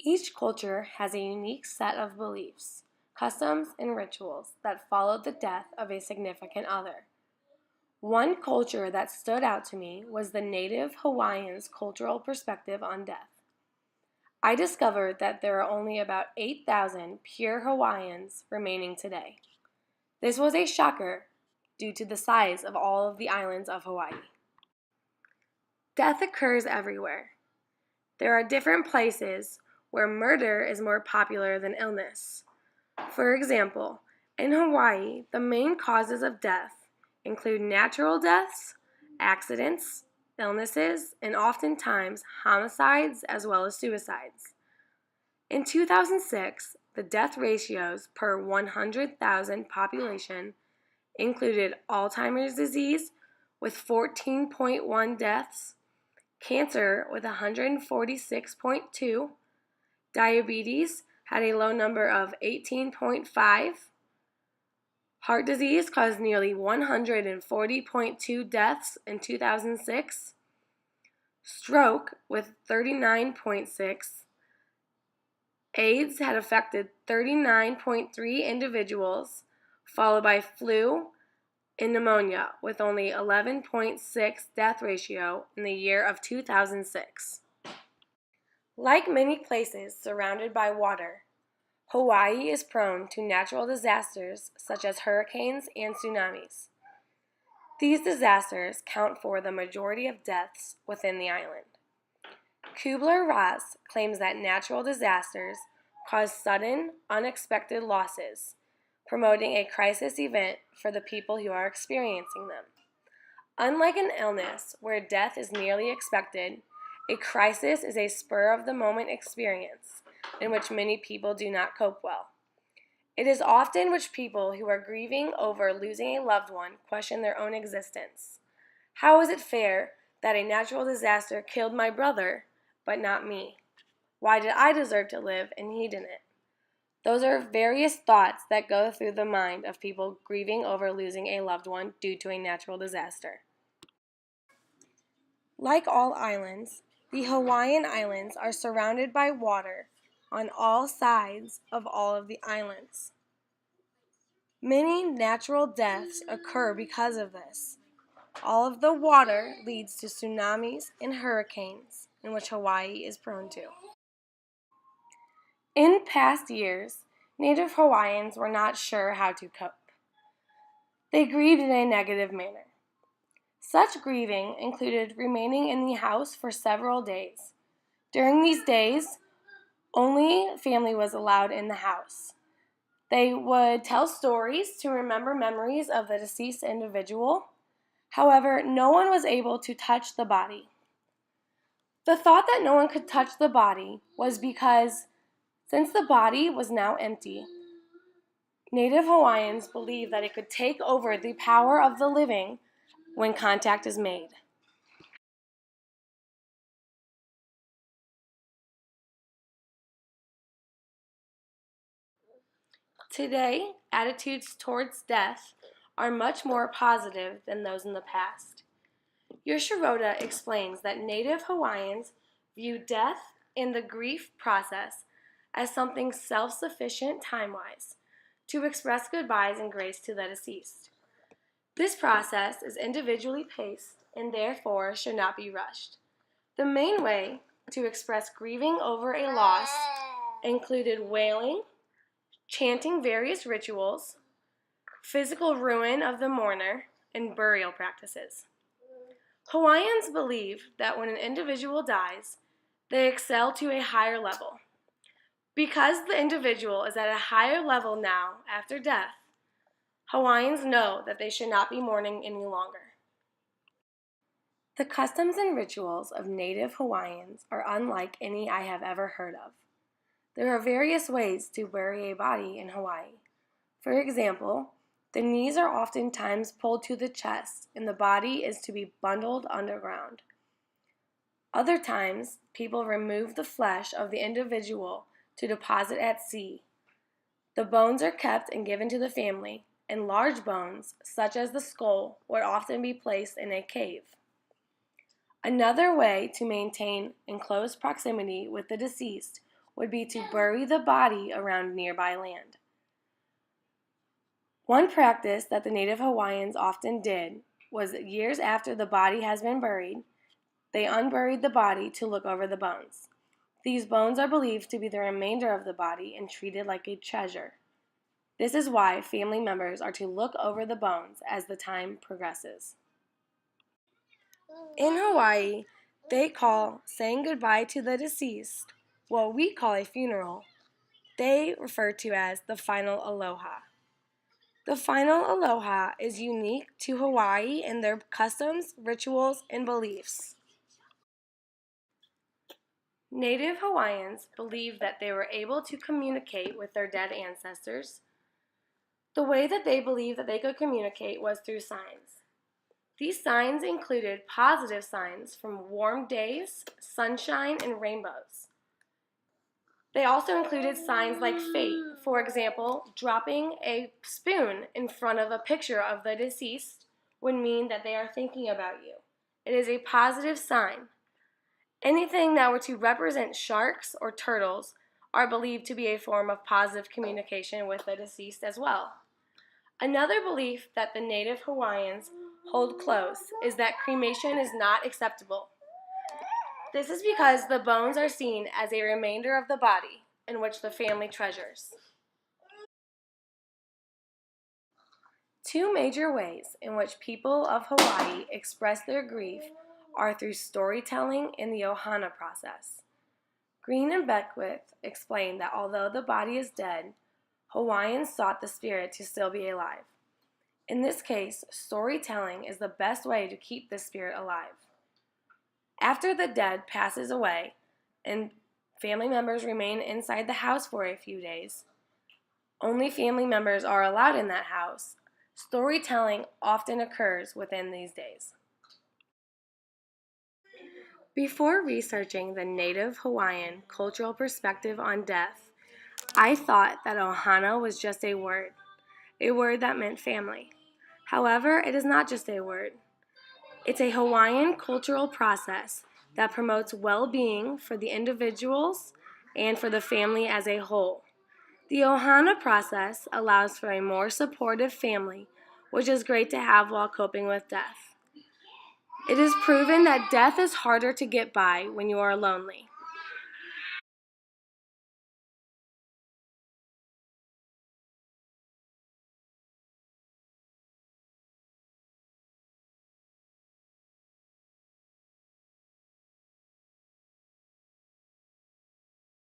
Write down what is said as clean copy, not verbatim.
Each culture has a unique set of beliefs, customs, and rituals that follow the death of a significant other. One culture that stood out to me was the native Hawaiians' cultural perspective on death. I discovered that there are only about 8,000 pure Hawaiians remaining today. This was a shocker due to the size of all of the islands of Hawaii. Death occurs everywhere. There are different places where murder is more popular than illness. For example, in Hawaii, the main causes of death include natural deaths, accidents, illnesses, and oftentimes homicides as well as suicides. In 2006, the death ratios per 100,000 population included Alzheimer's disease with 14.1 deaths, cancer with 146.2, diabetes had a low number of 18.5, heart disease caused nearly 140.2 deaths in 2006, stroke with 39.6, AIDS had affected 39.3 individuals, followed by flu and pneumonia with only 11.6 death ratio in the year of 2006. Like many places surrounded by water, Hawaii is prone to natural disasters such as hurricanes and tsunamis. These disasters count for the majority of deaths within the island. Kubler-Ross claims that natural disasters cause sudden, unexpected losses, promoting a crisis event for the people who are experiencing them. Unlike an illness where death is merely expected, a crisis is a spur-of-the-moment experience in which many people do not cope well. It is often which people who are grieving over losing a loved one question their own existence. How is it fair that a natural disaster killed my brother, but not me? Why did I deserve to live and he didn't? Those are various thoughts that go through the mind of people grieving over losing a loved one due to a natural disaster. Like all islands, the Hawaiian Islands are surrounded by water on all sides of all of the islands. Many natural deaths occur because of this. All of the water leads to tsunamis and hurricanes, in which Hawaii is prone to. In past years, Native Hawaiians were not sure how to cope. They grieved in a negative manner. Such grieving included remaining in the house for several days. During these days, only family was allowed in the house. They would tell stories to remember memories of the deceased individual. However, no one was able to touch the body. The thought that no one could touch the body was because, since the body was now empty, Native Hawaiians believed that it could take over the power of the living when contact is made. Today, attitudes towards death are much more positive than those in the past. Yoshiroda explains that Native Hawaiians view death and the grief process as something self-sufficient time-wise, to express goodbyes and grace to the deceased. This process is individually paced and therefore should not be rushed. The main way to express grieving over a loss included wailing, chanting various rituals, physical ruin of the mourner, and burial practices. Hawaiians believe that when an individual dies, they excel to a higher level. Because the individual is at a higher level now after death, Hawaiians know that they should not be mourning any longer. The customs and rituals of Native Hawaiians are unlike any I have ever heard of. There are various ways to bury a body in Hawaii. For example, the knees are oftentimes pulled to the chest and the body is to be bundled underground. Other times, people remove the flesh of the individual to deposit at sea. The bones are kept and given to the family, and large bones, such as the skull, would often be placed in a cave. Another way to maintain in close proximity with the deceased would be to bury the body around nearby land. One practice that the Native Hawaiians often did was that years after the body has been buried, they unburied the body to look over the bones. These bones are believed to be the remainder of the body and treated like a treasure. This is why family members are to look over the bones as the time progresses. In Hawaii, they call saying goodbye to the deceased what we call a funeral. They refer to as the final aloha. The final aloha is unique to Hawaii in their customs, rituals, and beliefs. Native Hawaiians believed that they were able to communicate with their dead ancestors. The way that they believed that they could communicate was through signs. These signs included positive signs from warm days, sunshine, and rainbows. They also included signs like fate, for example, dropping a spoon in front of a picture of the deceased would mean that they are thinking about you. It is a positive sign. Anything that were to represent sharks or turtles are believed to be a form of positive communication with the deceased as well. Another belief that the Native Hawaiians hold close is that cremation is not acceptable. This is because the bones are seen as a remainder of the body in which the family treasures. Two major ways in which people of Hawaii express their grief are through storytelling and the ohana process. Green and Beckwith explain that although the body is dead, Hawaiians sought the spirit to still be alive. In this case, storytelling is the best way to keep the spirit alive. After the dead passes away and family members remain inside the house for a few days, only family members are allowed in that house. Storytelling often occurs within these days. Before researching the Native Hawaiian cultural perspective on death, I thought that ohana was just a word that meant family. However, it is not just a word. It's a Hawaiian cultural process that promotes well-being for the individuals and for the family as a whole. The ohana process allows for a more supportive family, which is great to have while coping with death. It is proven that death is harder to get by when you are lonely.